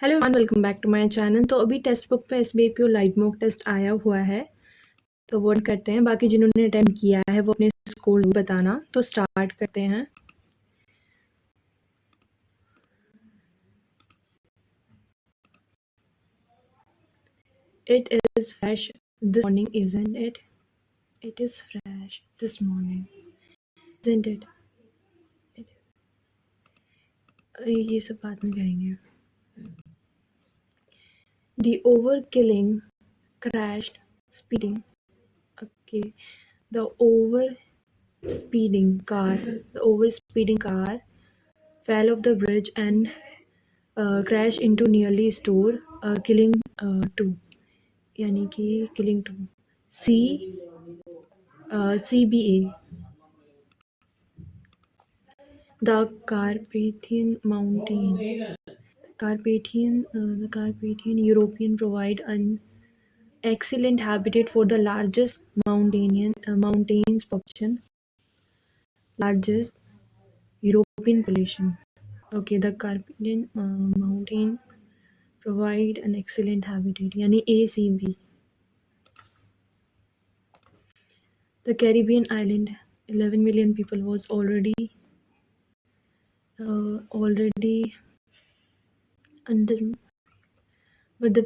Hello everyone, welcome back to my channel. तो अभी text book पे एसबीआईपीओ लाइव मॉक टेस्ट आया हुआ है, तो वो करते हैं। बाकी जिन्होंने अटेम्प्ट किया है वो अपने स्कोर बताना। तो स्टार्ट करते हैं। It is fresh this morning, isn't it? It is fresh this morning, isn't it? ये सब बात में करेंगे। The over killing crashed speeding. Okay, the over speeding car fell off the bridge and crashed into nearly store, killing two. यानी कि killing two. CBA. The Carpathian European provide an excellent habitat for the largest mountains population. Largest European population. Okay, the Carpathian mountain provide an excellent habitat. यानी ACB. The Caribbean island, 11 million people was already under, but the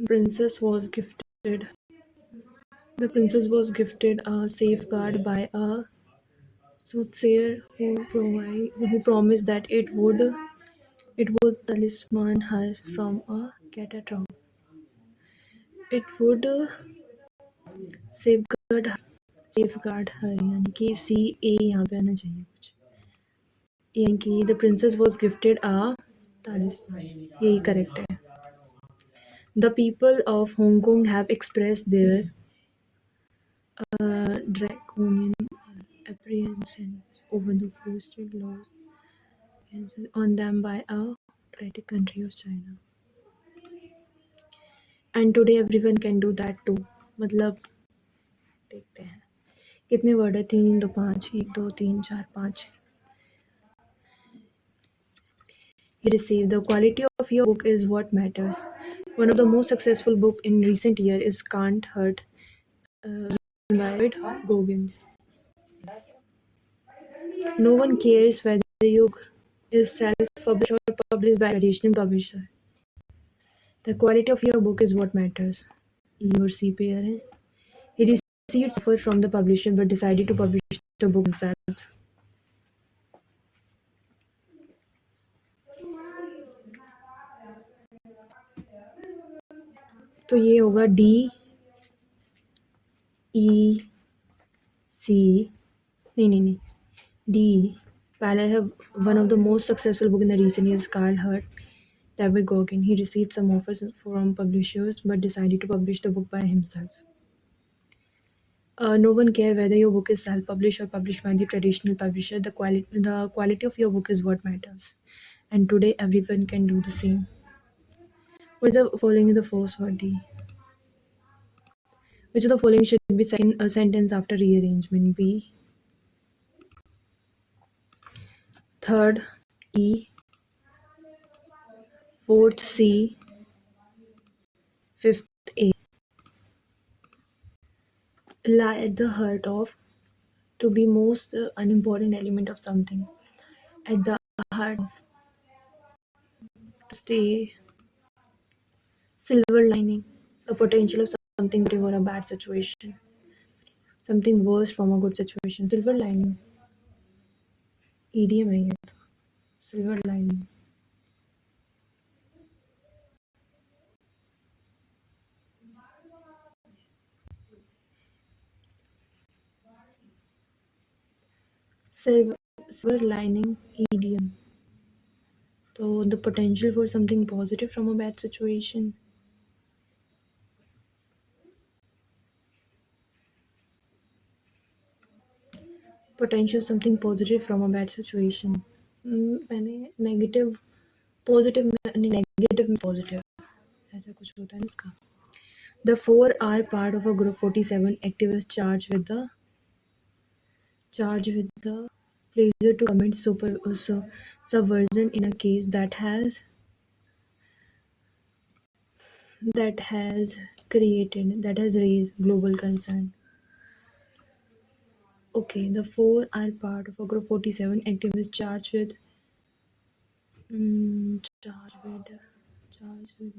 princess was gifted. The princess was gifted a safeguard by a soothsayer who promised that it would talisman her from a catastrophe. It would safeguard her, यानी कि CA यहाँ पे आना चाहिए कुछ, यानी कि the princess was gifted a talisman, यही करेक्ट है. The people of Hong Kong have expressed their draconian apprehensions over the forced laws on them by a autocratic country of China. And today everyone can do that too. मतलब देखते हैं कितने word है. 3 2 5, 1 2 3 4 5. You receive. The quality of your book is what matters. One of the most successful book in recent year is Can't Hurt, by David Goggins. No one cares whether your book is self-published or published by a traditional publisher. The quality of your book is what matters. E or C पे है. He received offer from the publisher but decided to publish the book himself. तो ये होगा D E C. नहीं D. पहला है one of the most successful book in the recent years, Carl Hurt, David Goggin. He received some offers from publishers but decided to publish the book by himself. No one cares whether your book is self-published or published by the traditional publisher. The quality of your book is what matters. And today everyone can do the same. What is the following is the first word? D. Which of the following should be second a sentence after rearrangement? B. Third E. Fourth C. Fifth A. Lie at the heart of, to be most unimportant element of something. At the heart of, to stay. Silver lining, the potential of something good or a bad situation. Something worse from a good situation. Silver lining. idiom है ये तो. Silver lining. Silver lining idiom. So the potential for something positive from a bad situation. Potential something positive from a bad situation. मैंने negative positive में negative में positive ऐसा कुछ होता है ना इसका. The four are part of a group 47 activists charged with the charged with the pleasure to commit subversion in a case that has that has raised global concern. Okay, the four are part of a group 47 activists charged with charged with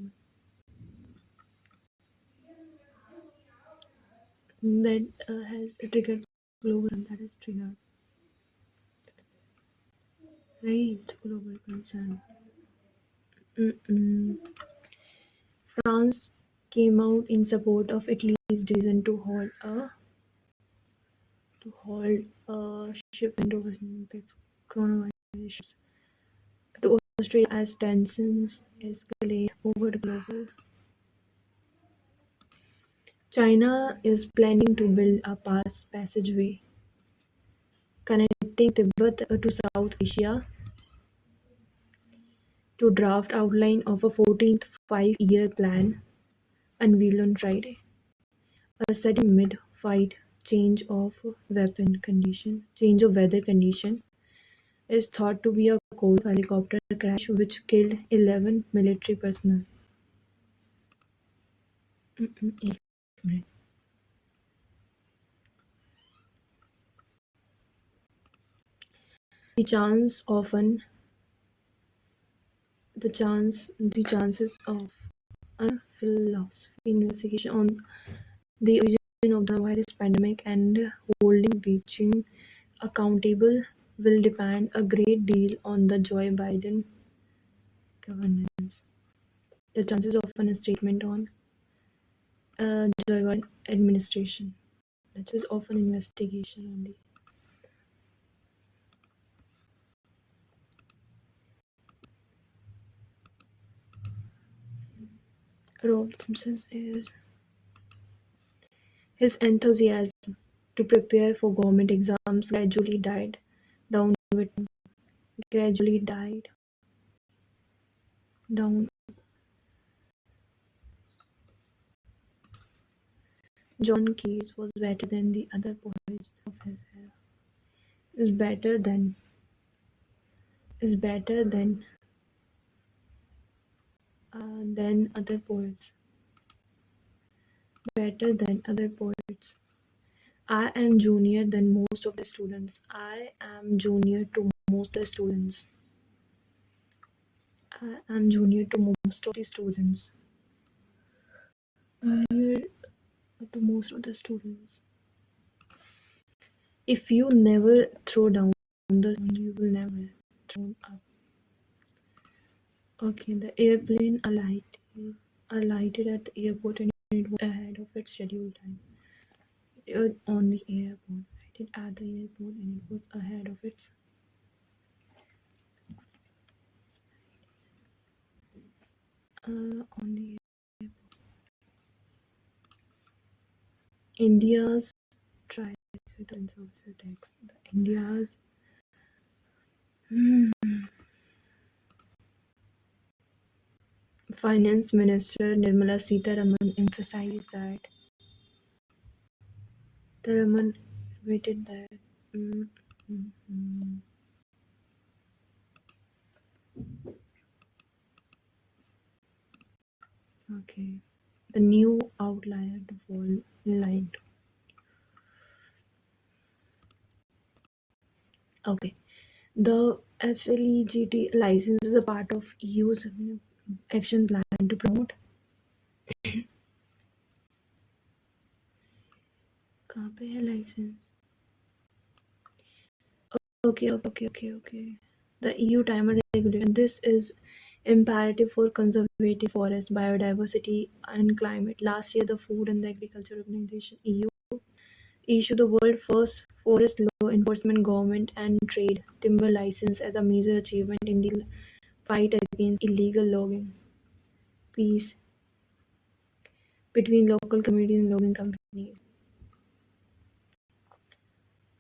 that has triggered global that has triggered global concern. Mm-mm. France came out in support of Italy's decision to hold a shipment of Olympics coronavirus to Australia as tensions escalate over the global. China is planning to build a passageway connecting Tibet to South Asia to draft outline of a 14th five-year plan unveiled on Friday. A sudden mid-fight change of weather condition is thought to be a cause of helicopter crash which killed 11 military personnel. एक minute. The chance often the chances of a philosophy investigation on the origin of the virus pandemic and holding Beijing accountable will depend a great deal on the Joe Biden governance. The chances of a statement on Joe Biden administration. That is often investigation on the Robert Simpson is his enthusiasm to prepare for government exams down with gradually died down. John Keats was better than the other poets of his era. Is better than other poets. Better than other poets. I am junior than most of the students. I am junior to most of the students. I am junior to most of the students. Junior to most of the students. If you never throw down the stone, you will never thrown up. Okay, the airplane alighted at the airport and it was ahead of its scheduled time. On the airport, alighted at the airport and it was ahead of its on the India's tries with the officer tax. India's Finance Minister Nirmala Sitharaman emphasized that Tharaman admitted that mm, mm, mm, okay, the new outlier to fall in line. Okay, the FLEGT license is a part of EU's action plan to promote. कहाँ पे है license? Okay. The EU timer regulation. This is imperative for conservative forest, biodiversity, and climate. Last year, the Food and Agriculture Organization (EU) issued the world's first forest law enforcement government and trade timber license as a major achievement in the fight against illegal logging. Peace between local communities and logging companies.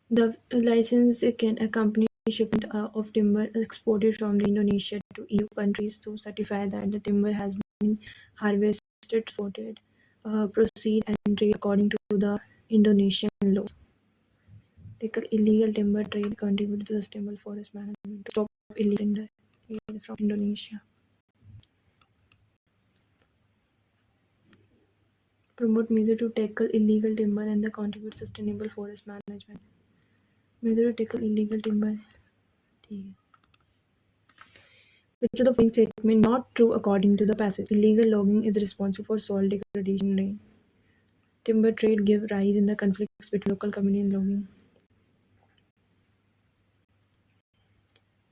The license can accompany shipment of timber exported from Indonesia to EU countries to certify that the timber has been harvested, exported, proceed and trade according to the Indonesian laws. Tackle illegal timber trade, contribute to sustainable forest management, to stop illegal timber trade from Indonesia. Promote measures to tackle illegal timber and contribute sustainable forest management. Measure to tackle illegal timber. ठीक है. Which of the following statement not true according to the passage? Illegal logging is responsible for soil degradation rain. Timber trade give rise in the conflicts between local community and logging.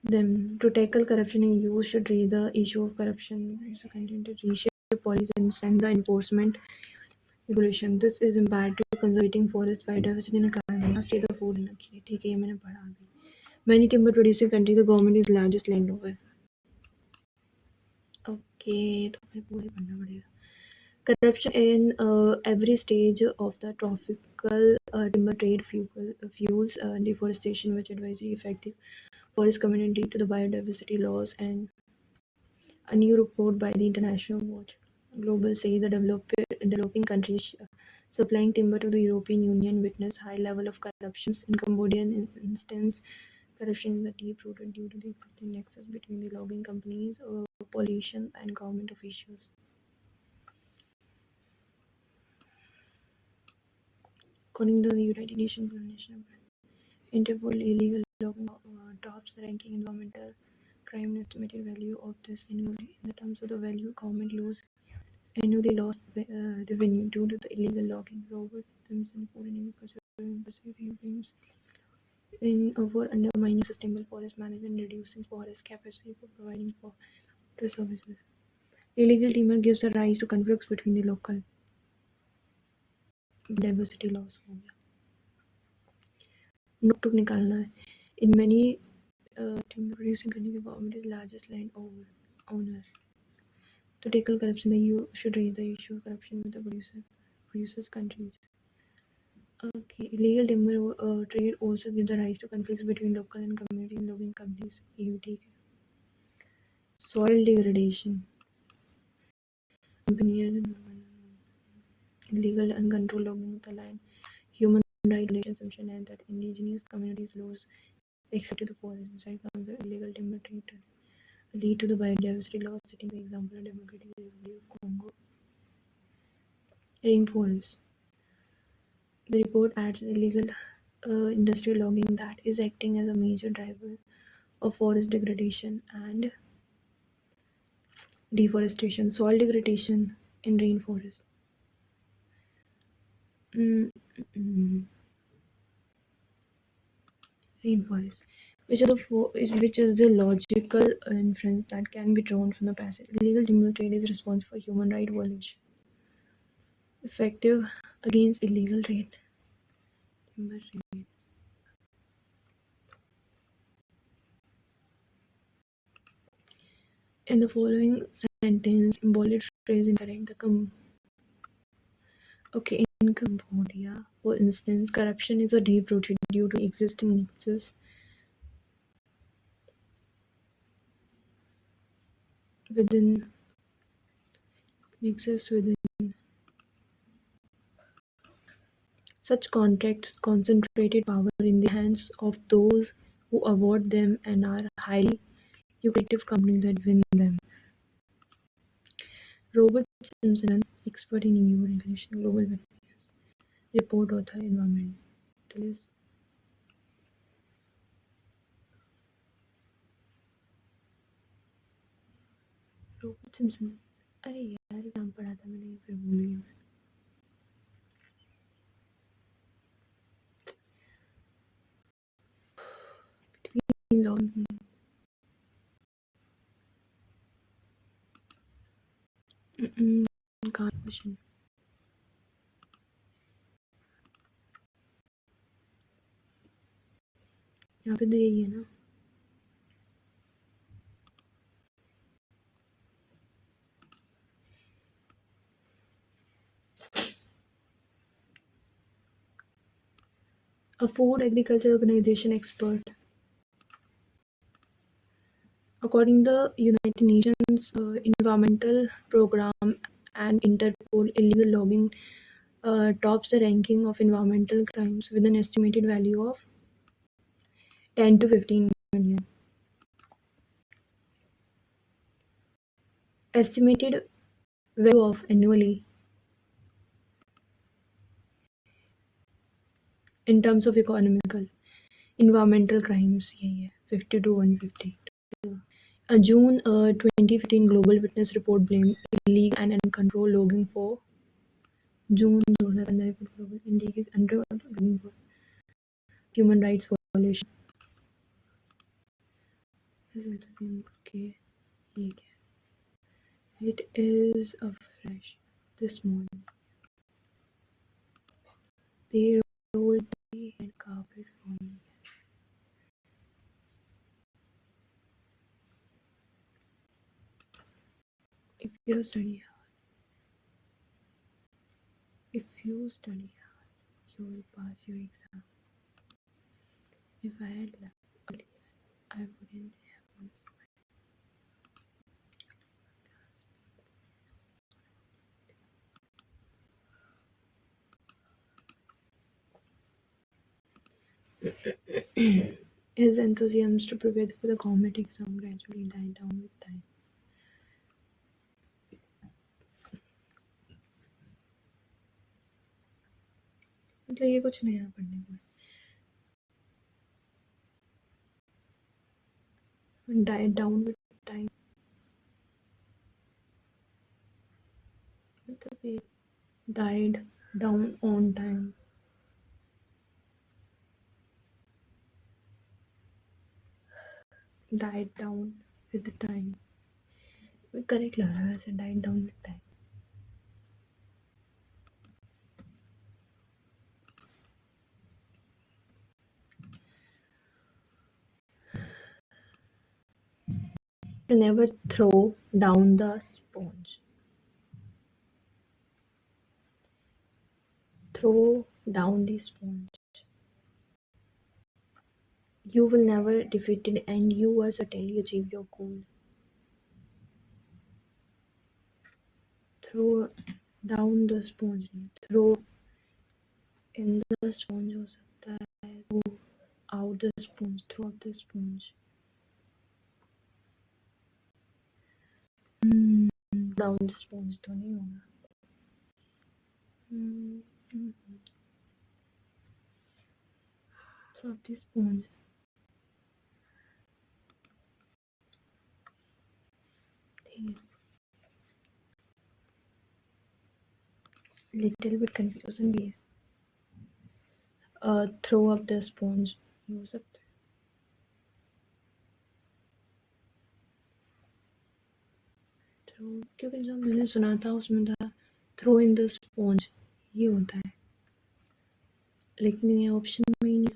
Then, to tackle corruption in use should raise the issue of corruption. So continue to reshape policies and strengthen the enforcement regulation. This is imperative to conserving forest biodiversity and climate. Last year the food industry. ठीक है ये मैंने पढ़ा अभी. Many timber producing countries, the government is largest landowner. Okay, तो फिर पूरे पढ़ना पड़ेगा. Corruption in every stage of the tropical timber trade fuels deforestation, which advisory effective forest community to the biodiversity loss. And a new report by the International Watch Global says the developing countries supplying timber to the European Union witness high level of corruption. In Cambodian instance, corruption is deep-rooted due to the existing nexus between the logging companies, politicians, and government officials. According to the United Nations Interpol, illegal logging tops the ranking environmental crime estimated value of this annually. In the terms of the value, government lose annually lost revenue due to the illegal logging. Robert Simpson, Food and Agriculture University, claims for undermining sustainable forest management, reducing forest capacity for providing for the services. Illegal timber gives a rise to conflicts between the local diversity loss. Note to निकालना है. In many timber producing countries, the government is largest land owner. To tackle corruption, the EU should raise the issue of corruption with the producers countries. Okay, illegal timber trade also gives the rise to conflicts between local and community logging companies. EU take soil degradation. Illegal uncontrolled logging of the land. Human rights violations assumption and that indigenous communities lose access to the forest. Inside illegal timber trade lead to the biodiversity loss, setting the example of Democratic Republic of Congo. Rainforest. The report adds illegal industrial logging that is acting as a major driver of forest degradation and deforestation. Soil degradation in rainforest. Rainforest. Which is the logical inference that can be drawn from the passage? Illegal timber trade is responsible for human rights violation. Effective against illegal trade. Timber trade. In the following sentence, embodied phrase incorrect. Okay, in Cambodia, for instance, corruption is a deep-rooted due to existing nexus within such contracts concentrated power in the hands of those who award them and are highly lucrative companies that win them. Robert Simpson, an expert in EU regulation, global witness, report author, environmentalist. Robert Simpson. अरे यार नाम पढ़ा था मैंने फिर भूल गई मैं. Between long कहाँ क्वेश्चन. यहाँ पे तो यही है ना. A food agriculture organization expert. According to the United Nations Environmental Program and Interpol, illegal logging tops the ranking of environmental crimes with an estimated value of 10 to 15 million. Estimated value of annually in terms of economical, environmental crimes, yeah, 50 to 150. A June 2015 Global Witness report blamed illegal and uncontrolled logging for June 2015 report global illegal and uncontrolled logging for human rights violation. Okay, ये क्या है? It is a fresh this morning. They rolled the red carpet for me. If you study hard, if you study hard, you will pass your exam. If I had left earlier, I wouldn't have missed my His enthusiasm to prepare for the government exam gradually died down with time. मतलब ये कुछ नया पढ़ने को है. Died down with time. मतलब ये died down on time. Died down with the time. Correct लग रहा है वैसे died down with time. You never throw down the sponge. Throw down the sponge. You will never defeat it and you will certainly achieve your goal. Throw down the sponge. Throw in the sponge हो सकता है. Throw out the sponge. Throw out the sponge. Down the sponge तो नहीं होगा. Throw out the sponge. Little bit confusion भी है. Throw up the sponge हो सकता है. क्योंकि जो मैंने सुना था उसमें था थ्रो इन द स्पॉन्ज ये होता है लेकिन ये ऑप्शन में ही नहीं.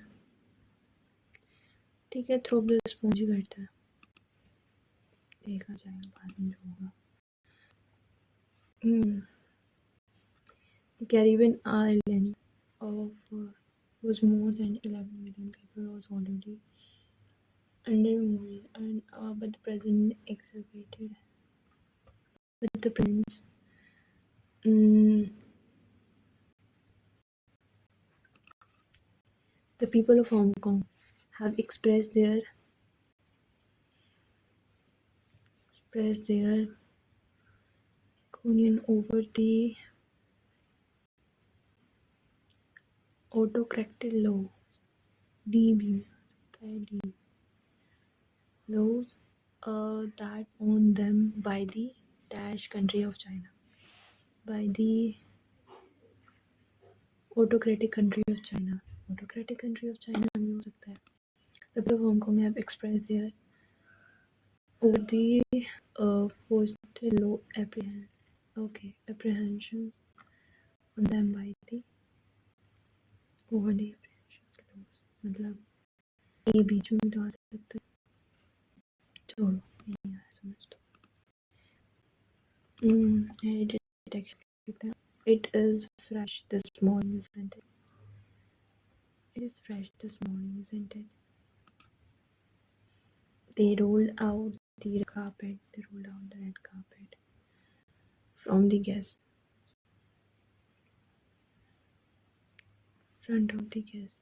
ठीक है थ्रो द स्पॉन्ज ही करता है. देखा जाएगा बाद में जो होगा. The Caribbean island of was more than 11 million people was already under movies and but the president exhibited with the prince. The people of Hong Kong have expressed their opinion over the autocratic law DB laws that own them by the dash country of China. By the autocratic country of China. Autocratic country of China भी हो सकता है. The people of Hong Kong have expressed their over the forced law apprehensions on them by the over the apprehensions laws. मतलब ये बीच में भी तो आ सकता है. छोड़ो नहीं यार समझ तो. It is fresh this morning, isn't it? It is fresh this morning, isn't it? They rolled out the red carpet. They rolled out the red carpet from the guest. Front of the guest.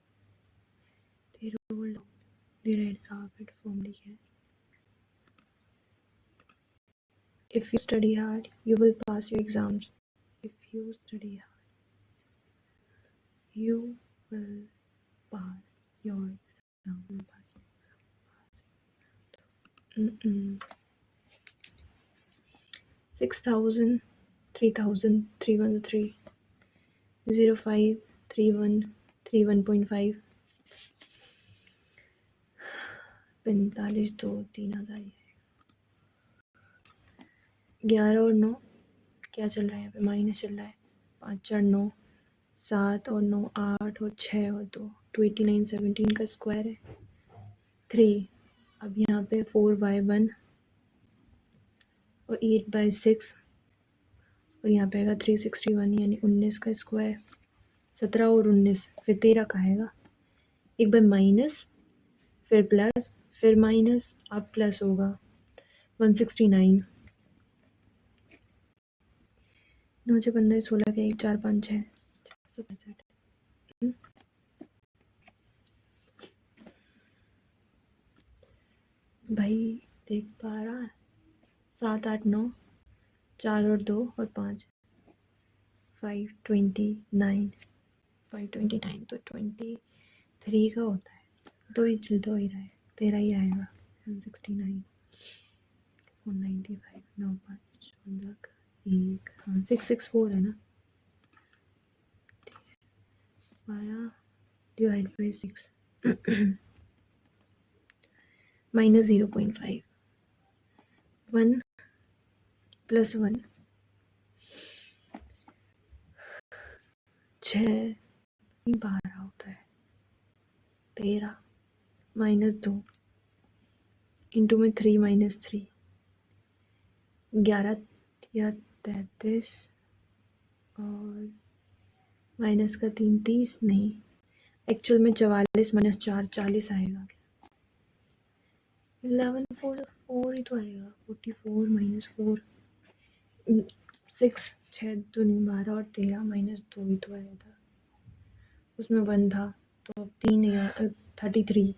They rolled out डिराइड कहाँ पे form लिखा है? If you study hard, you will pass your exams. If you study hard, you will pass your exam. Will pass your exam. 6,000, 3,000, 313, 05, 31, 31.5, 45, 2, 3,000, 11 और 9 क्या चल रहा है यहाँ पे? माइनस चल रहा है। 5, 4, 9, 7 और 9, 8 और 6 और 2, 289, 17 का स्क्वायर है 3। अब यहाँ पे 4/1 और 8/6 और यहाँ पे आएगा 361 यानी 19 का स्क्वायर। 17 और 19 फिर 13 का आएगा। एक बार माइनस फिर प्लस फिर माइनस अब प्लस होगा 169। 9 6 15 16 के 1 4 5 6 665। भाई देख पा रहा है? 7 8 9 4 और 2 और 5 529 529 तो 23 का होता है। दो ही रहा है। 13 ही आएगा। 169 495 9 5 1 हाँ 664 है ना। 12 डिवाइड बाई 6 माइनस 0.5 1 प्लस 1 6 12 होता है। 13 माइनस 2 इंटू में 3 माइनस 3 11 या 33 और माइनस का 3 30 नहीं एक्चुअल में 44 माइनस 4 40 आएगा। 11 4 4 ही तो आएगा। 44 माइनस 4 6 6 दूनी 12 और 13 माइनस 2 ही तो आया था। उसमें 1 था तो अब 3 33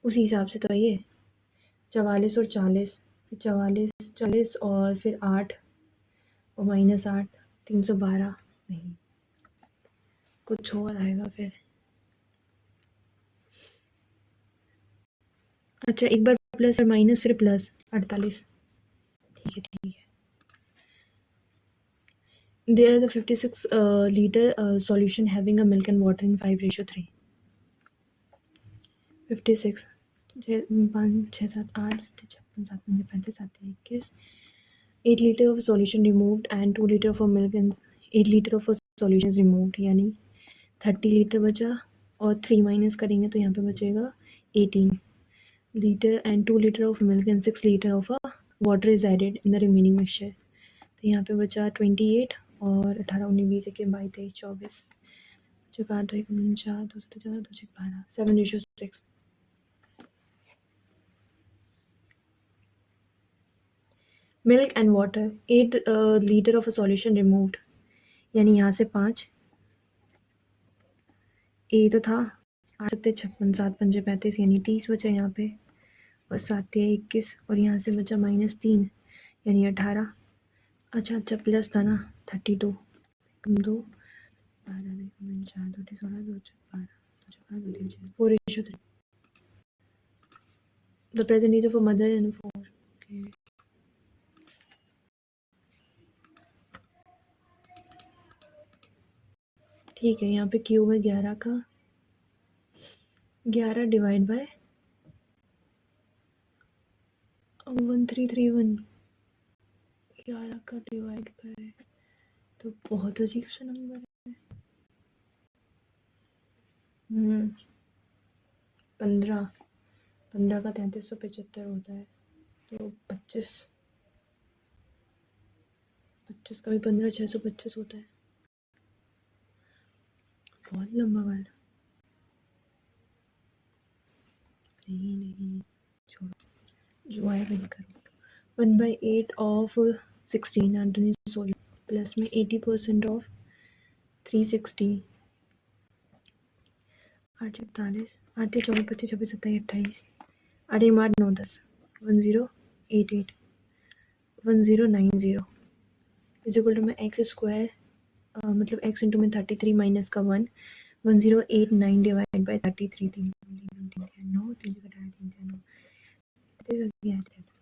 उसी हिसाब से तो है ये 44 और 40 फिर 44 40 और फिर 8 और माइनस 8 312 नहीं कुछ और आएगा फिर। अच्छा एक बार प्लस और माइनस फिर प्लस 48। ठीक है There are the 56 liter solution having a milk and water in 5:3 56 5 6 7 8 56 7 35 7 21 8 liter of solution removed and 2 liter of milk and 8 liter of solution is removed यानी 30 लीटर बचा और 3 माइनस करेंगे तो यहाँ पे बचेगा 18 litre and 2 litre of milk and 6 litre of water is added in the remaining mixture. तो यहाँ पे बचा 28 और 18 19 20 21 22 23 24 4 2 1 4 2 7 4 2 6 12 7:6 milk and water 8 litre of a solution removed यानी यहाँ से 5 ए तो था 8 7 56 7 5 35 यानी 30 बचा यहाँ पे और 7 21 और यहाँ से बचा -3 यानी 18। अच्छा प्लस था ना 32 2 12 4 2 16 2 12 2 4 4:3 the present age of a mother and 4 okay. ठीक है यहाँ पे क्यूब है 11 का 11 डिवाइड बाय 1331 11 का डिवाइड बाय तो बहुत अजीब सा नंबर है। 15 का 3375 होता है तो 25 का भी 15 625 होता है। बहुत लंबा वाला नहीं छोड़ो जो आएगा ये करो 1/8 ऑफ 16 एंटोनी सोल्यूशन प्लस में 80% ऑफ 360 8 44 8 24 25 26 27 28 8 8 9 10 1088 1090 इज इक्वल टू में एक्स स्क्वायर मतलब एक्स इंटू में 33 माइनस का 1 1089 डिवाइड बाई 33 3 9 3 घटाया 3 9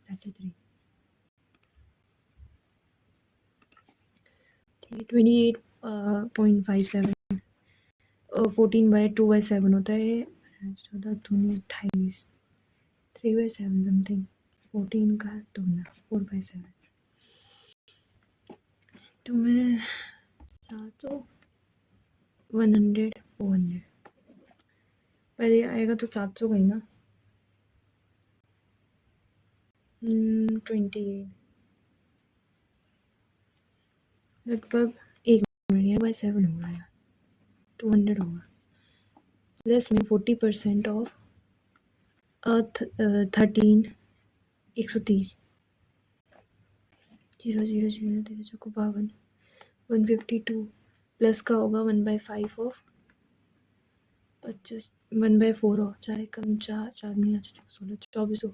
33 28.57 14 बाई 2 बाई 7 होता है 14 दूनी 28 3 बाई 7 समथिंग 14 का दूना 4 बाई 7 तो मैं 700 100 400 पर ये आएगा तो 700 का ही ना 28 लगभग 1 मिनट बाई 7 होगा यार 200 होगा प्लस में 40% ऑफ 13 130 0 0 0 तेरे चौको 52 152 प्लस का होगा 1/5 ऑफ 25 1/4 ऑफ 4 एकम 4 4 नहीं 16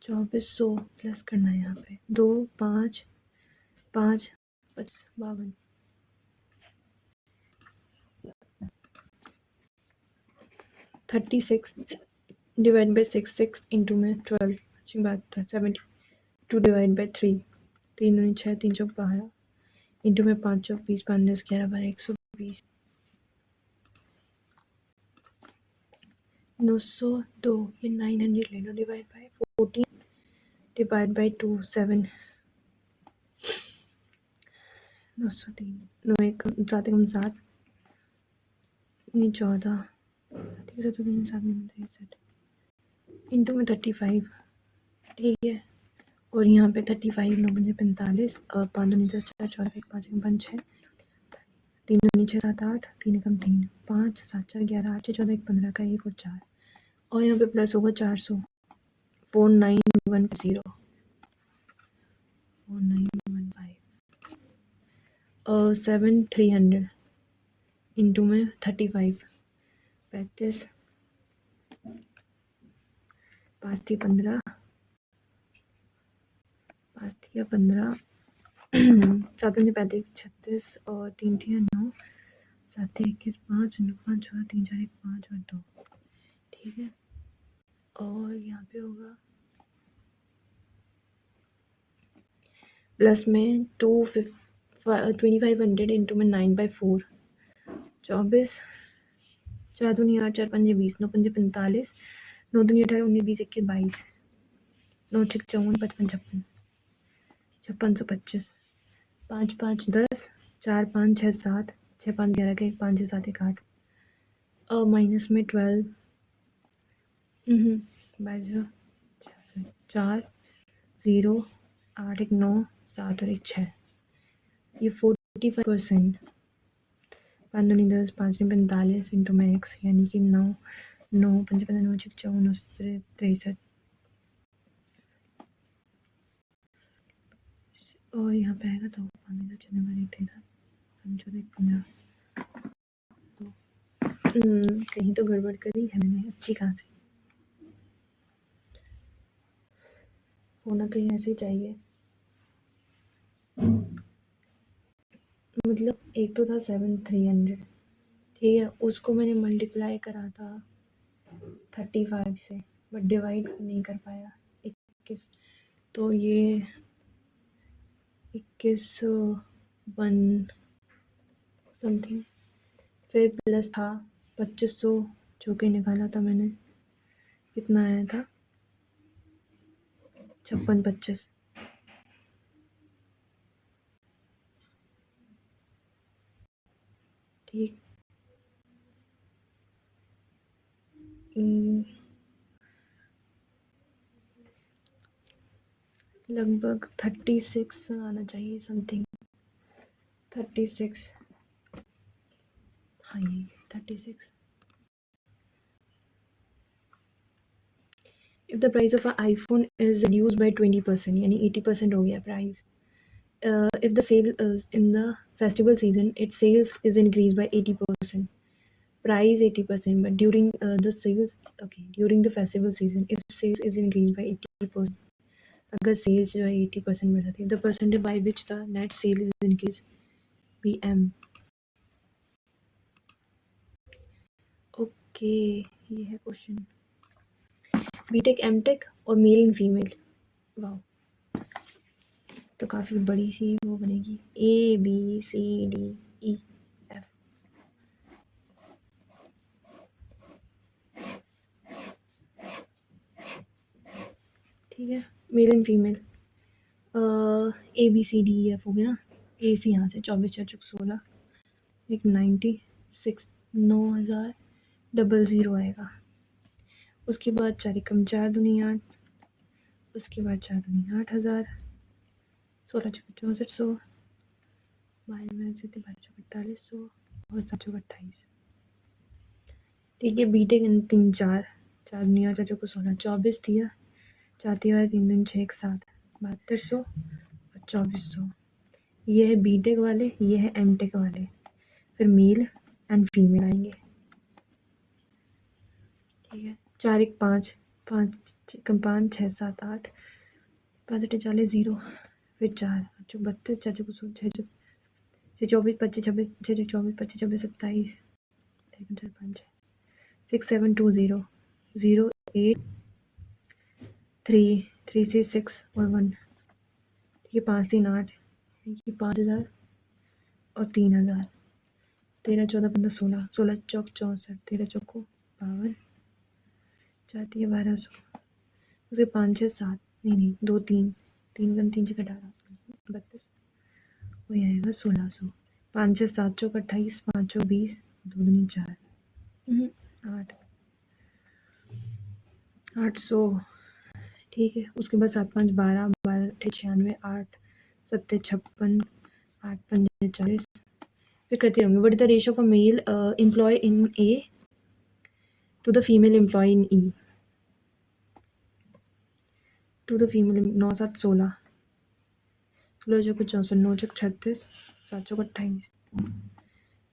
2400 प्लस करना है यहाँ पे 2 5 5 52 36 डिवाइड बाई 6 इंटू में 12 अच्छी बात था 72 डिवाइड बाई 3 3 दूनी 6 3 चौक 12 इंटू में 5 चौक 20 5 10 11 12 120 902 ये 900 ले लो डिवाइड बाई 14 डिवाइड बाई 2 7 903 9 एक 7 एकम 7 नहीं 14 7 नहीं 7 इंटू में 35 ठीक है और यहाँ पे 35 9 5 45 और 5 दूनी 10 4 14 1 5 एकम 5 6 3 दूनी 6 7 8 3 एकम 3 5 7 4 11 8 6 14 1 15 का 1 और 4 और यहाँ पे प्लस होगा 400 4910 4915 7 300 इंटू में 35 35 5 थी 15 5 थी 15 7 पंजे 35 36 और 3 थी 9 7 थी 21 5 9 5 6 3 4 1 5 और 2 ठीक है और यहाँ पे होगा प्लस में 2500 इंटू में 9/4 24 4 दूनी 8 4 पंजे 20 9 पंजे 45 9 दूनी 18 19 20 21 22 9 6 54 55 56 5625 5 5 10 4 5 6 7 6 5 11 के 5 6 7 1 8 माइनस में 12 4 0 8 1 9 7 और 1 6 ये 45% 5 दूनी 10 5 नहीं 45 इंटू में एक्स यानी कि 9 9 5 5 9 6 54 9 63 और यहाँ पे आएगा तो पानी का चने वाली ठेला 15 तो कहीं तो गड़बड़ करी है मैंने अच्छी खासी होना तो ऐसे ही चाहिए मतलब एक तो था 7300 ठीक है उसको मैंने मल्टीप्लाई करा था 35 से बट डिवाइड नहीं कर पाया 21 तो ये 21 1 समथिंग फिर प्लस था 2500 जो कि निकाला था मैंने कितना आया था 56 ठीक लगभग 36 आना चाहिए समथिंग 36 हाँ ये 36 if the price of an iPhone is reduced by 20% यानी 80% हो गया price if the sale in the festival season its sales is increased by 80% price 80%, but during during the festival season, if sales is increased by 80%, अगर sales जो है 80% बढ़ जाती है, the percentage by which the net sale is increased, PM. Okay, ये है question. BTech MTech और male and female, वाह, तो काफ़ी बड़ी सी वो बनेगी, ABCDEF। ठीक है, मेल एंड फीमेल, ABCDEF हो गया ना। ए सी यहाँ से 24/4/16, एक 96 9000 आएगा। उसके बाद 4 एकम 4 दूनी 8, उसके बाद 4 दूनी 8000, 16 चौके 6400, 12 में से 4500 और 7 चौके 28। ठीक है, बीटेक 3 4 4 दूनी 8 4 चौके 16 24 दिया, 4 3 3 दूनी 6 1 7 7200 और 2400। ये है बीटेक वाले, ये है एमटेक वाले। फिर मेल एंड फीमेल आएंगे। ठीक है, 4 1 5 5 5 6 7 8 5 8 40 0, फिर 4 8 32 4 4 6 24 25 26 6 24 25 26 27 4 5 6 7 2 0 0 8 3 3 6 6 और 1। ठीक है, 5 3 8, 5000 और 3000, 13 14 15 16 16 चौक 64, 13 चौको 52, 4 3 1200, उसके 5 6 7 नहीं 2 3 3 कम 3 6 18 32, वही आएगा 1600। 5 6 7 चौक 28, 5 चौक 20, 2 दूनी 4, 8 800। ठीक है, उसके बाद 7 5 12 12 96 8 7 56 8 5 40, फिर करते रहेंगे। What is the ratio of a male employee in A to the female employee in E, to the female 9 7 16, 16 चौक 64, 9 चौक 36, 7 चौक 28।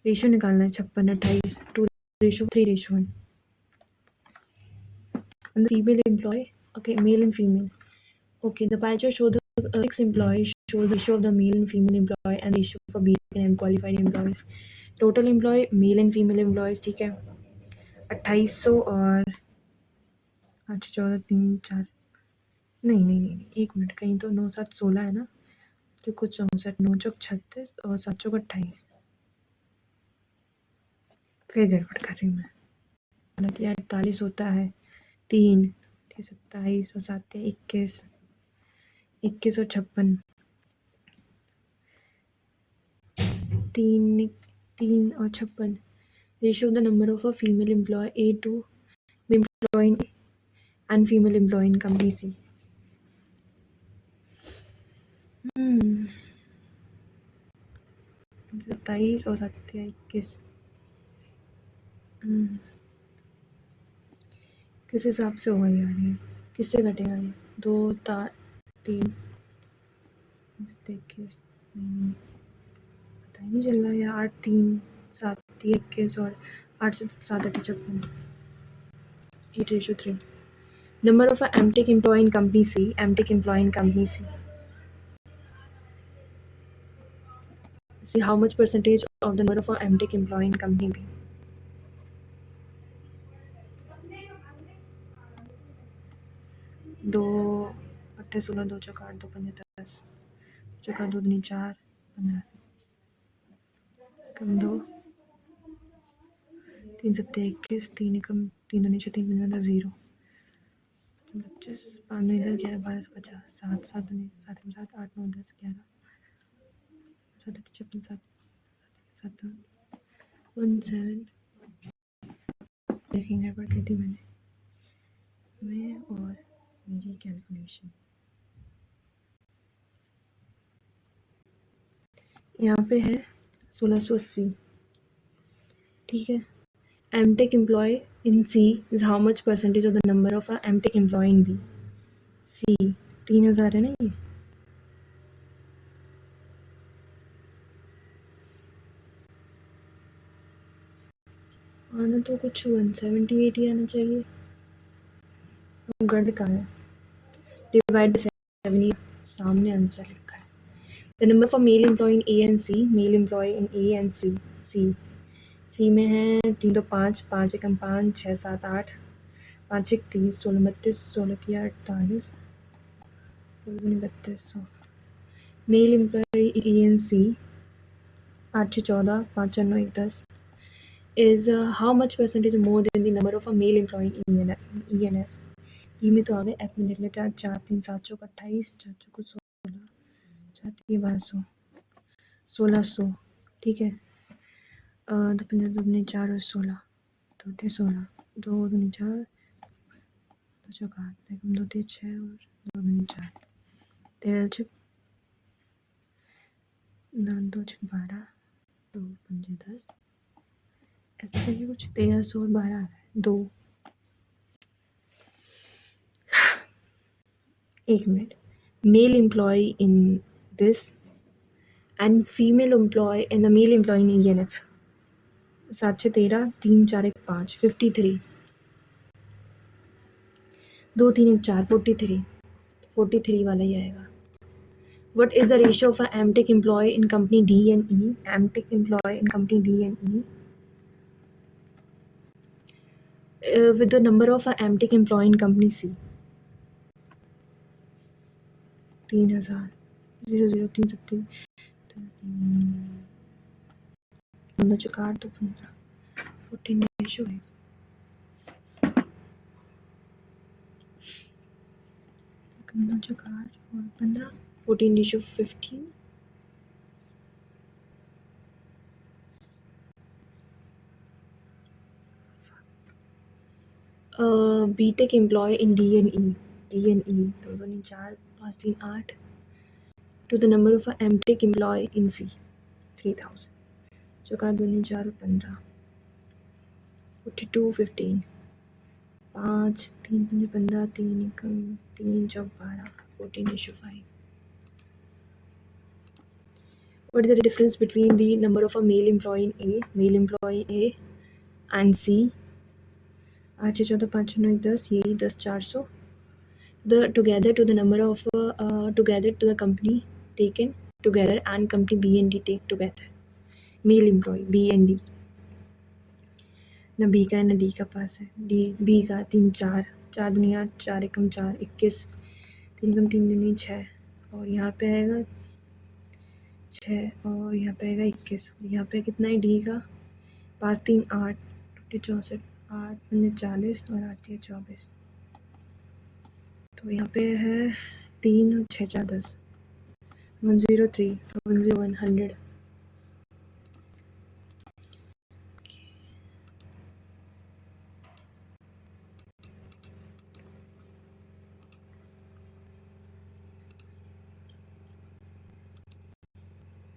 रेशियो निकालना है 56 28, 2 ratio 3 ratio 1। And the female employee, okay, male and female. Okay, the pie chart show the 6 employees, shows the ratio of the male and female employee and ratio for BTech and qualified employees. Total employee male and female employees, ठीक है, 2800 और 8 14 3 4, नहीं, एक minute, कहीं तो 9 7 16 है ना, जो कुछ 64, 9 चौक 36 और 7 चौक 28, फिर गड़बड़ कर रही हूँ मैं। 48 होता है 3 27 और 7 21 21 और 56, 3 3 और 56। Ratio of the number of a female employee A to employee in and female employee in company C. 27 और 7 21, किस हिसाब से होगा यार, ये किससे घटेगा ये? 2 3 21, पता ही नहीं चल रहा है। 8 3 7 21 और 8 से 7 8 56, 8:3। Number of a MTech employee in company C, MTech employee in company C. See how much percentage of the number of a MTech employee in company B. दो 8 16 2 चौका 8 2 5 10 चौका 2 दूनी 4 15 कम 2 3 7 21 3 कम 3 दूनी 6 3 15 0 25 5 दूनी 10 11 12 50 7 7 दूनी 7 7 8 9 10 11 7 8 56 7 7 1 7। देखेंगे गड़बड़ की थी मैं और मेरी कैलकुलेशन। यहाँ पे है 1680। ठीक है, MTech employee in C is how much percentage of the number of a MTech employee in B? C 3000 है ना ये, आना तो कुछ 170-80 आना चाहिए। गढ़ कहाँ है? डिवाइड 70, सामने आंसर लिखा है। The number for male employee in A and C, male employee in A and C. C में है 3 तो 5, 5 एकम 5, 6 7 8, 5 एक 30, 16 32, 16 3 48, 32। Male employee in A and C 8 6 14, 5 4 9 1 10 is how much percentage more than the number of a male employee in ENF? ई में तो आ गए, F में देख लेते हैं। 4 3 7 चौक 28, 4 चौक 16, 4 3 1200, 1600। ठीक है। दो 15 दूनी 4 और 16, 2 16, 2 दूनी 4, 2 चौक 8, 2 3 6 और 2 दूनी 4, 13 छक 2 छक 12, 2 5 10, ऐसा करके कुछ 1300 और 12 आ रहा है। 2 एक मिनट। Male employee in this and female employee and the male employee in ENF 7 6 13, 3 4 1 5, 53, 2 3 1 4, 43, 43 वाला ही आएगा। What is the ratio of an MTech employee in company D and E? MTech employee in company D and E with the number of an MTech employee in company C? 3000, 00 3 15 4 तो 15, 14 ratio है। कितना चकार और 15, 14 ratio 15। BTech employee in D and E 2 2 4 5 3 8 to the number of a MTech employee in C 3000, चौका 2 4 15, 42 15, 5 3 5 15, 3 एकम 3 चौक 12, 14:5। What is the difference between the number of a male employee in A and C? 8 6 14 5 9 10, यही 10 400, the together to the number of together to the company taken together and company B and D take together. Male employee B and D, ना B का है ना D का पास है। D B का 3 4, 4 दुनिया 4 एकम 4 21, 3 कम 3 दुनिया 6, और यहाँ पे आएगा 6 और यहाँ पे आएगा 21, यहाँ पे कितना है डी का 5 3 8, 64, 8 5 40 और 8 6 24, तो यहाँ पे है 3 और 6 4 10, 103, 101, 100।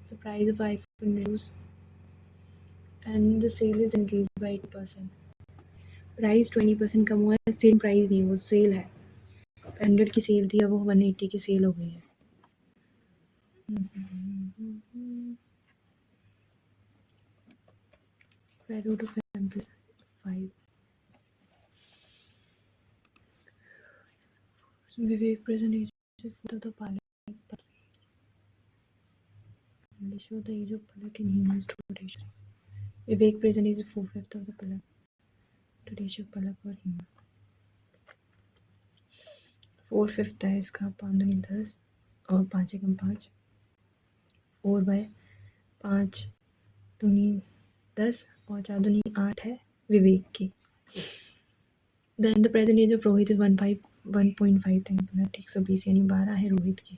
The price of iPhone reduced and the sale is increased by 8%. Price 20% कम हुआ है, सेल प्राइस नहीं, वो सेल है। 100 की सेल थी, अब वो 180 की सेल हो गई है। Square root of m plus 5. Vivek present age of the pilot. Show the age of Palak in humans today. Vivek present age 4/5 of the Palak. Today show Palak और human. 4/5 है इसका, 5 दूनी 10 और 5 एकम 5, 4/5 दूनी 10 और 4 दूनी 8 है विवेक की। Then the present age of Rohit is 1.5 times Palak, 120 यानी 12 है रोहित की।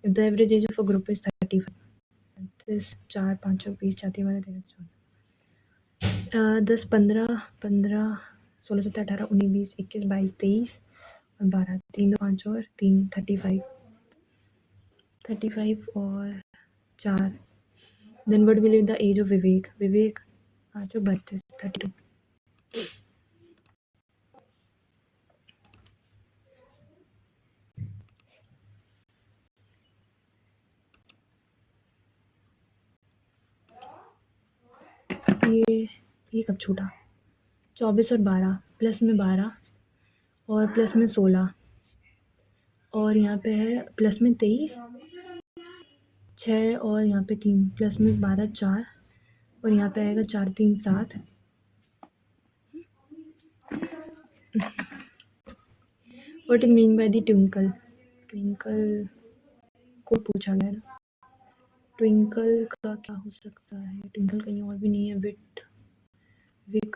If the average age of a group is 35, 4 5 20 4 13 13 14, 10 15 15 16 17 18 19 20 21 22 23 और 12, 3 2 5 और 3 35 और 4। Then what will be the age of Vivek? Vivek आज 32, 32। ये कब छूटा? 24 और 12, प्लस में 12 और प्लस में 16 और यहाँ पे है प्लस में 23, 6 और यहाँ पे 3, प्लस में 12 4 और यहाँ पे आएगा 4 3 7। What you mean by the twinkle? Twinkle को पूछा गया ना। ट्विंकल का क्या हो सकता है? ट्विंकल कहीं और भी नहीं है। विक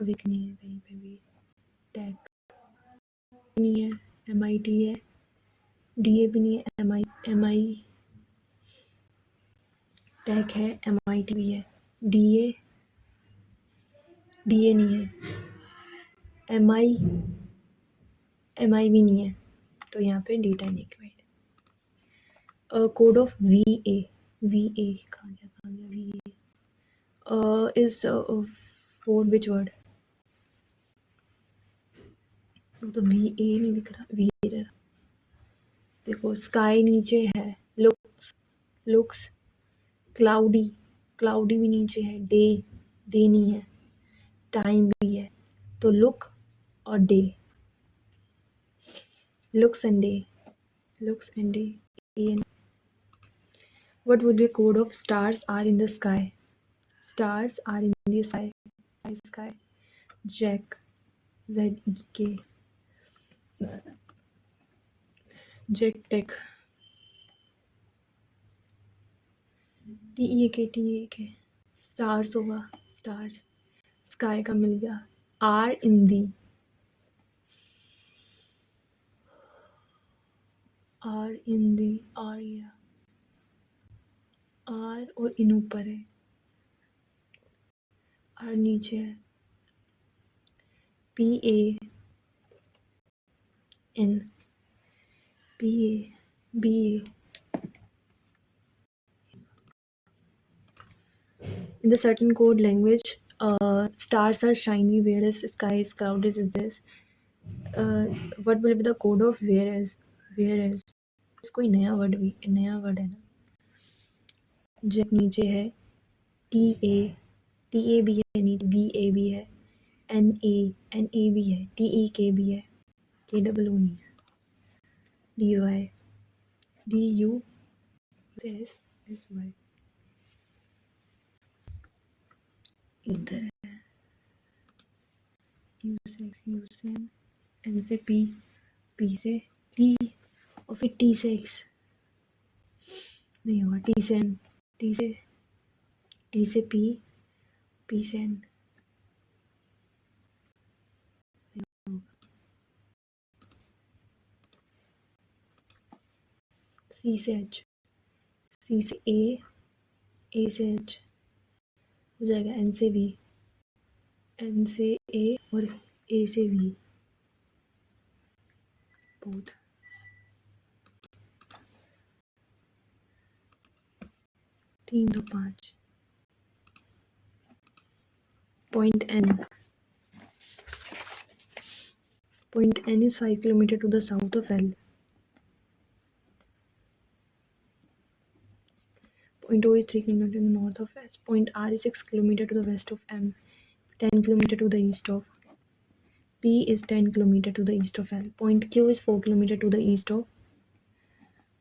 नहीं है कहीं पे भी। टैक नहीं है। MIT है। DA भी नहीं है। MI टैक है। MIT भी है। DA नहीं है। MI भी नहीं है। तो यहाँ पे data inequality. Code of VA कहाँ गया VA is for which word? तो VA नहीं दिख रहा। VA देखो, स्काई नीचे है। लुक्स क्लाउडी भी नीचे है। डे नहीं है। टाइम भी है। तो लुक और day, looks and day. What would be a code of stars are in the sky? Stars are in the sky. Jack, ZEK. Jack Tech. TEK. Stars होगा। Stars. Sky का मिल गया। R in the. R या R और इन ऊपर है। R नीचे है। PAN BA. In the certain code language, stars are shiny whereas sky is clouded. Is this? What will be the code of whereas? कोई नया वर्ड है ना। जब नीचे है TA भी है, नीचे BA भी है, NA भी है, TEK भी है, KOO नहीं है, DU SY इधर है। USEN N से P से T और फिर T से X नहीं होगा। T से N, T से P से N C से H, C से A से H हो जाएगा। N से V, N से A और A से V both। 3 2 5 Point N is 5 km to the south of L. Point O is 3 km to the north of S. Point R is 6 km to the west of M. 10 km to the east of P is 10 km to the east of L. Point Q is 4 km to the east of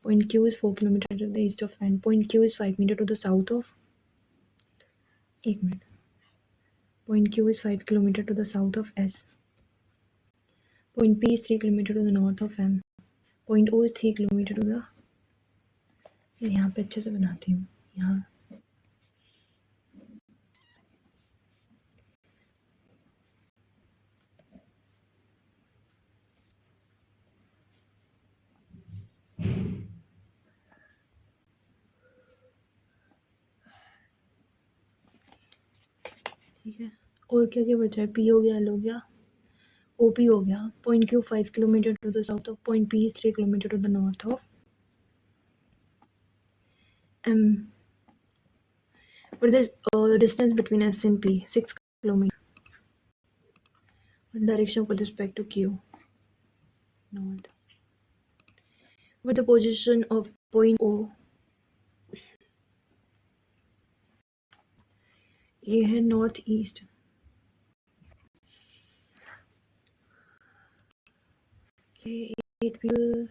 Point Q is 4 km to the east of N. Point Q is 5 meter to the south of 1 minute. Point Q is 5 km to the south of S. Point P is 3 km to the north of M. Point O is 3 km to the यहाँ पे अच्छे से बनाती हूँ यहाँ ठीक है। और क्या क्या बचा है? P हो गया, L हो गया, OP हो गया। Point Q 5 km to the south of Point P is 3 km to the north of M. What is the distance between S and P? 6 km. What direction with respect to Q? North. What the position of Point O? ये है north east. it will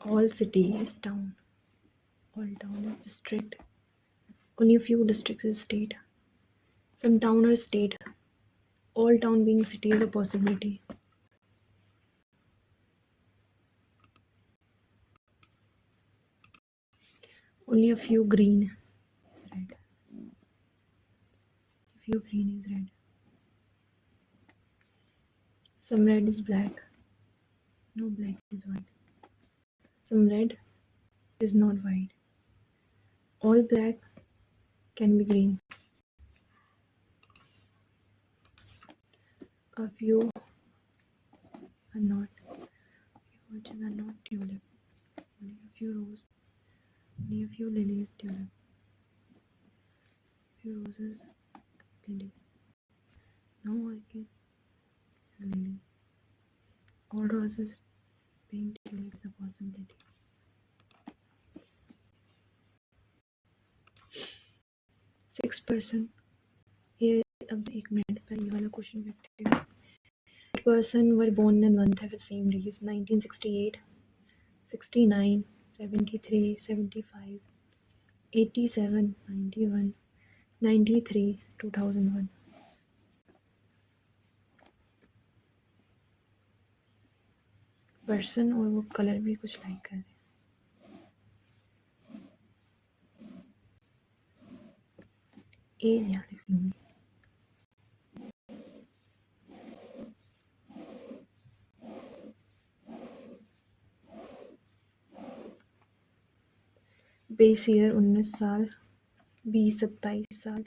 all city is town, all town is district, only a few districts is state, some town are state, all town being city is a possibility. Only a few green is red. A few green is red. Some red is black. No, black is white. Some red is not white. All black can be green. A few are not. A few are not tulip. Only a few rose. Only a few lilies tulip. Few roses lily. No orchid lily. All roses being tulip is a possibility. 6%. ये अब 1 minute पहले ये वाला question करते हैं. Person were born in month have the same days: 1968, 69, 73, 75, 87, 91, 93, 2001. Person और वो colour भी कुछ लाइक कर रहे हैं. एज यहाँ लिख लूँगी. बेस ईयर 19 साल, 20 27 साल,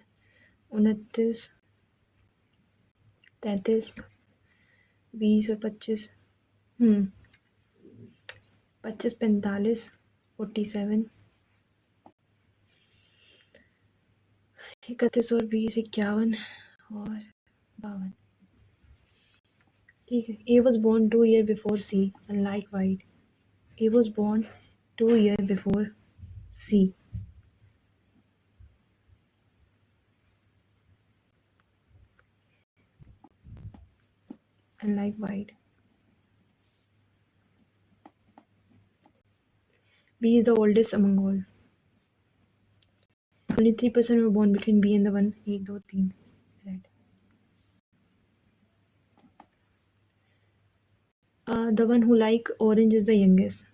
29 33, 20 और 25 25 45 47, 31 और 20 51 और 52. ठीक है. A was born 2 years before C, unlike white. A was born 2 years before C. Unlike white. B is the oldest among all. Only 3% were born between B and the 1, 1, 2, 3. Red. The one who like orange is the youngest.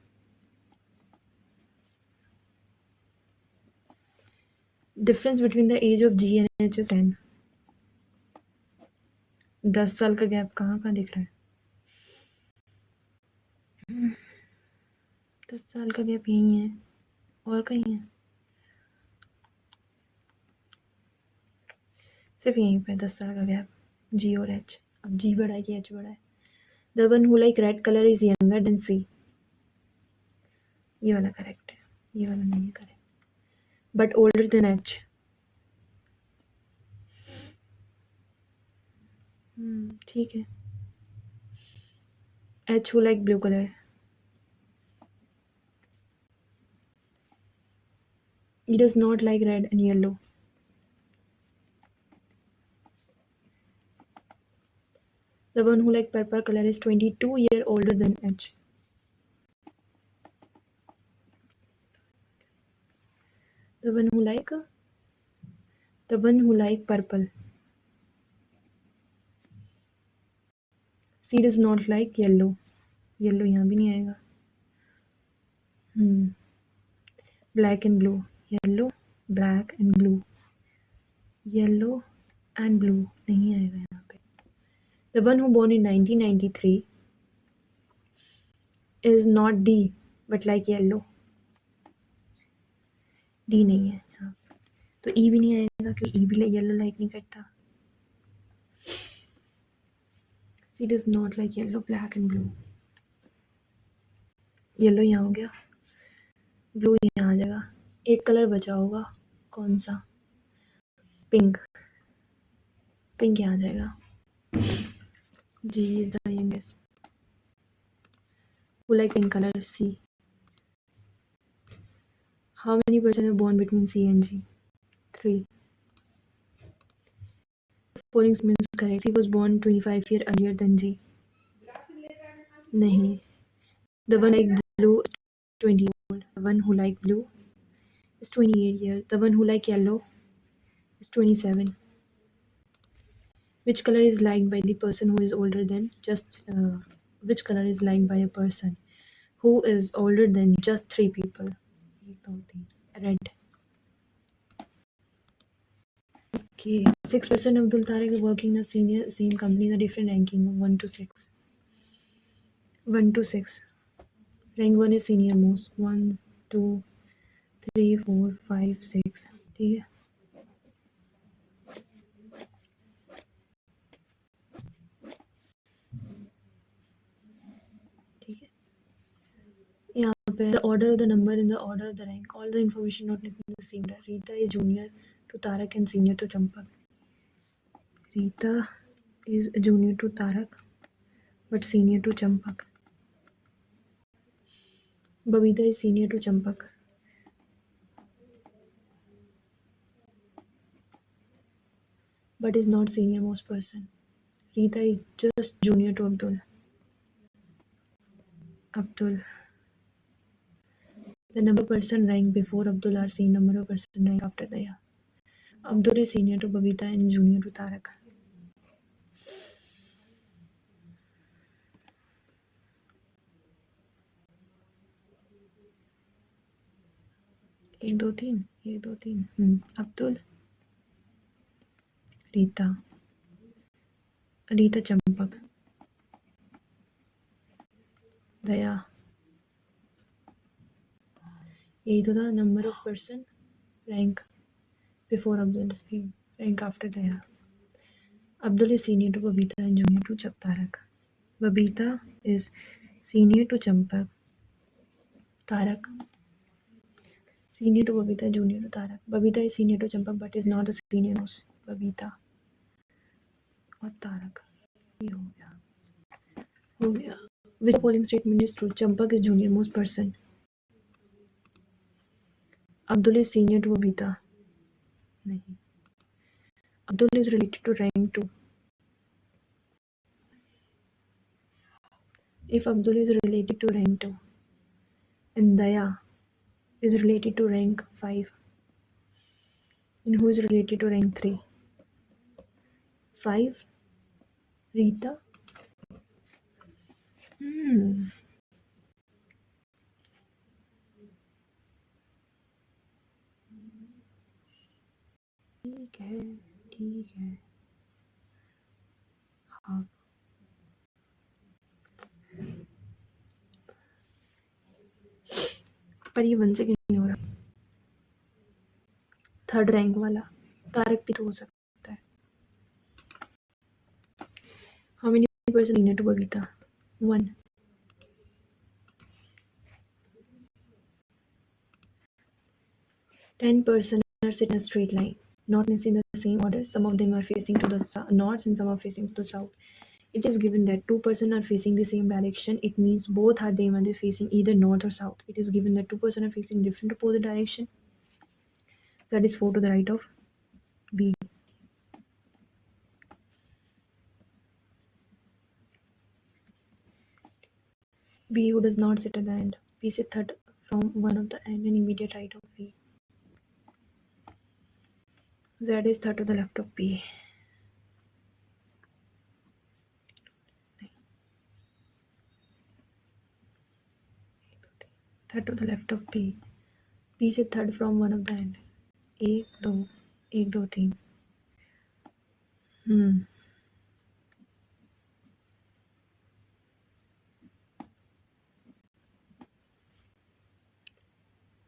Difference between the age of G and H is 10. 10 साल का gap कहाँ दिख रहा है? 10 साल का gap यहीं है और कहीं है? सिर्फ यहीं पे 10 साल का गैप. G और H. अब G बड़ा है कि H बड़ा है? The one who like red color is younger than C. ये वाला करेक्ट है, ये वाला नहीं है correct. But older than H. ठीक है. H who like blue color. He does not like red and yellow. The one who like purple color is 22 years older than H. The one who like purple. C does not like yellow. Yellow यहाँ भी नहीं आएगा. Black and blue. Yellow, black and blue. Yellow and blue नहीं आएगा यहाँ पे. The one who born in 1993 is not D but like yellow. D नहीं है यहाँ पे. तो E भी नहीं आएगा क्योंकि E भी येलो लाइक नहीं करता. C does not like yellow, black and blue. Yellow यहाँ हो गया, ब्लू यहाँ आ जाएगा. एक कलर बचा होगा, कौन सा? पिंक. पिंक यहाँ आ जाएगा. G is the youngest. Who like pink color? C. How many person are born between C and G? 3. Following statement is correct. C was born 25 years earlier than G. नहीं. The one like blue is 20 years old. The one who like blue is 28 years. The one who like yellow is 27. Which color is liked by the person who is older than which color is liked by a person who is older than just 3 people? 1 2 3. Red. Okay. 6% Abdul Tariq working in a same company in a different ranking of 1 to 6. 1 to 6. Rank 1 is senior most. 1 2 3 4 5 6. ठीक है. ठीक है. यहाँ पे the order of the number in the order of the rank. All the information not written in the same order. Rita is junior to Tarak and senior to Champak. Rita is junior to Tarak but senior to Champak. Babita is senior to Champak. But is not senior most person. Rita is just junior to Abdul. The number of person ranked before Abdul are same number of person ranked after Daya. Abdul is senior to Babita and junior to Tarak. एक दो तीन. अब्दुल. रीता चंपक. दया. यही तो था. Number of person rank before Abdul, rank after Daya. Abdul is senior to Babita and junior to Tarak. Babita is senior to Champak. Tarak. Senior to Babita, junior to Tarak. Babita is senior to Champak but is not the senior most. Babita और तारक. ये हो गया. Which following statement is true? Champak is junior most person. Abdul is senior to Babita. नहीं. Abdul is related to rank 2. If Abdul is related to rank 2 and Daya is related to rank 5, then who is related to rank 3? 5? Rita? ठीक है. हाँ. पर ये 1 second नहीं हो रहा. Third rank वाला तारक भी तो हो सकता है. How many person senior to Babita? 1. 10 person are sitting in a straight line, not necessarily in the same order. Some of them are facing to the north and some are facing to the south. It is given that 2 person are facing the same direction. It means both are them are facing either north or south. It is given that 2 person are facing different opposite direction. That is 4 to the right of B. B who does not sit at the end. B sit third from one of the end and immediate right of B. Z is third to the left of B. Third to the left of B. B sit third from one of the end. 1 2 3.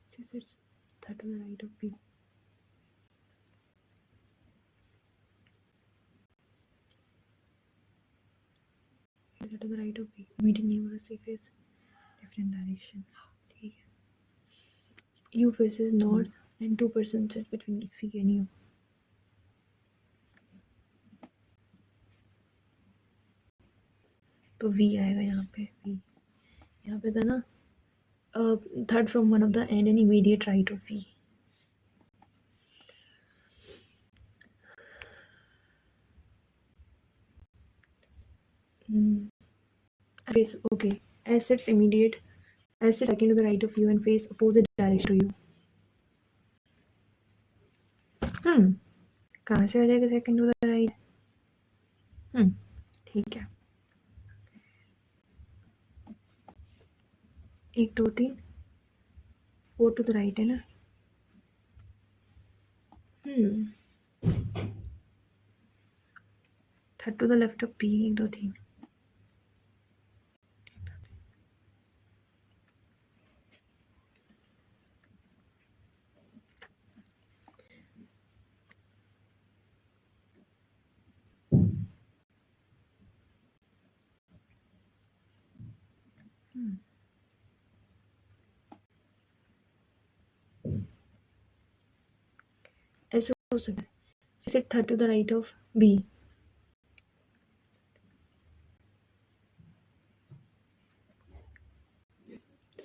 C sits third to the right of B. To the right of B. Immediate neighbor C face different direction. ठीक है. U faces north and 2 person sit between C and U. तो V आएगा यहाँ पे. V यहाँ पे था ना. Third from one of the end and immediate right of V. Mm. Face okay. As sits immediate, as sits second to the right of you and face opposite direction to you. हम्म कहाँ से आ जाएगा second to the right? ठीक है, 1 2 3 4 to the right है ना? Third to the left of P, 1 2 3. ऐसे हो सकता है. Sit third to the right of B.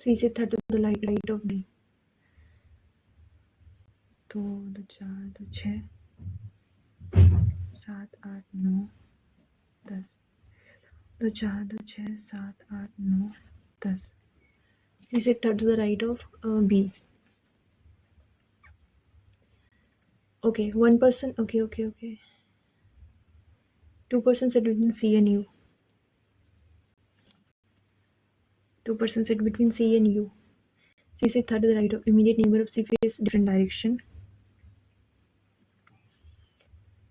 C sit third to the right of B. 2 2 4 2 6 7 8 9 10. 2 4 2 6 7 8 9 10. C sit third to the right of B. Okay, one person. Okay. 2% sit between C and U. 2% sit between C and U. C sit third to the right of immediate neighbor of C face different direction.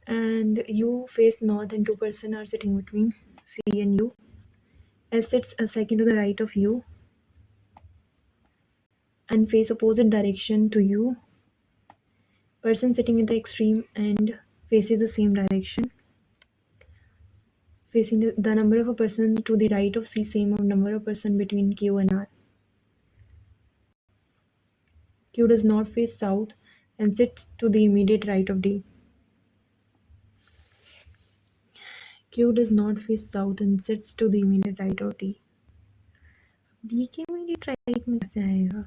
And U face north and 2% are sitting between C and U. S sits a second to the right of U and face opposite direction to U. Person sitting in the extreme end faces the same direction. Facing the number of a person to the right of C, same of number of person between Q and R. Q does not face south and sits to the immediate right of D. Q does not face south and sits to the immediate right of D. D के immediate right में कैसे आएगा?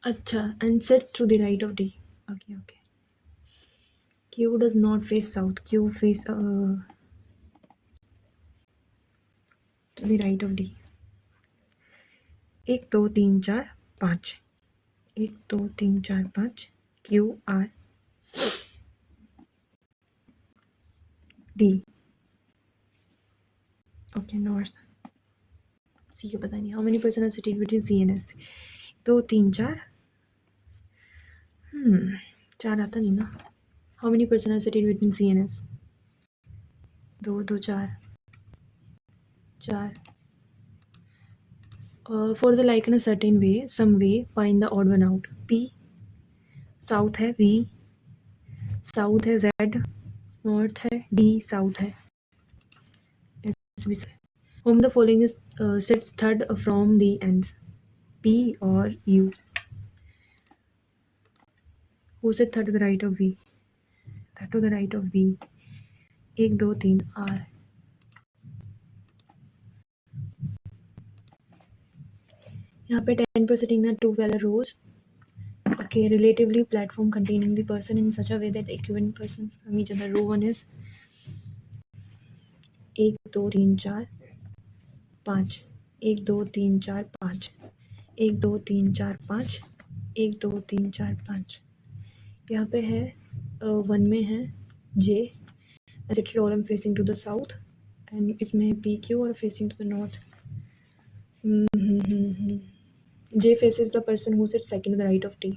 अच्छा, and sits to the right of D. Okay. Q does not face south. Q face to the right of D. 1 2 3 4 5. 1 2 3 4 5. Q R D. Okay, north. C का पता नहीं. How many person are seated between C and S? 2 3 4. 4 आता नहीं ना. How many person are seated between C and S? 2 2 4 4. For the like in a certain way, some way, find the odd one out. P south है, V south है, Z north है, D south है. Whom the following is sits third from the ends, P or U. Who sits third to the right of V? Third to the right of V. 1 2 3 R. यहाँ पे 10 per sitting in 2 parallel rows. Okay, relatively platform containing the person in such a way that the equivalent person from each other. Row 1 is 1 2 3 4 5. 1 2 3 4 5. 1 2 3 4 5. 1 2 3 4 5. यहाँ पे है 1 में है J as it all am facing to the south and इसमें है PQ और facing to the north. J faces the person who sits second to the right of T.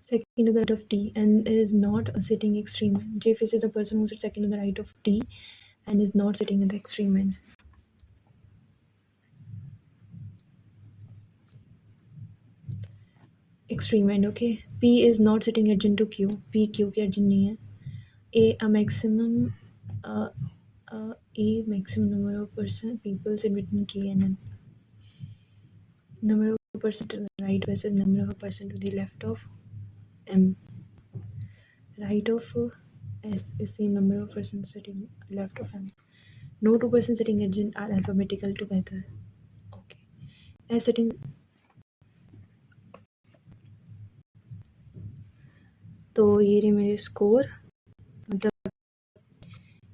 Second to the right of T and is not a sitting extreme. J faces the person who sits second to the right of T and is not sitting in the extreme end. Extreme end, okay. P is not sitting adjacent to Q. P Q के adjacent नहीं है. A maximum a maximum number of people sit between K and N. Number of percent to the right versus number of percent to the left of M. Right of S is same number of person sitting left of M. No two persons sitting agent are alphabetical together. Okay. S sitting, तो ये रहे मेरे score, मतलब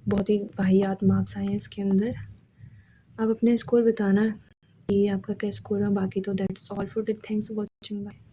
बहुत ही वाहियात marks आए हैं इसके अंदर। आप अपने स्कोर बताना कि आपका क्या स्कोर है, बाकी तो that's all for today. Thanks for watching, bye.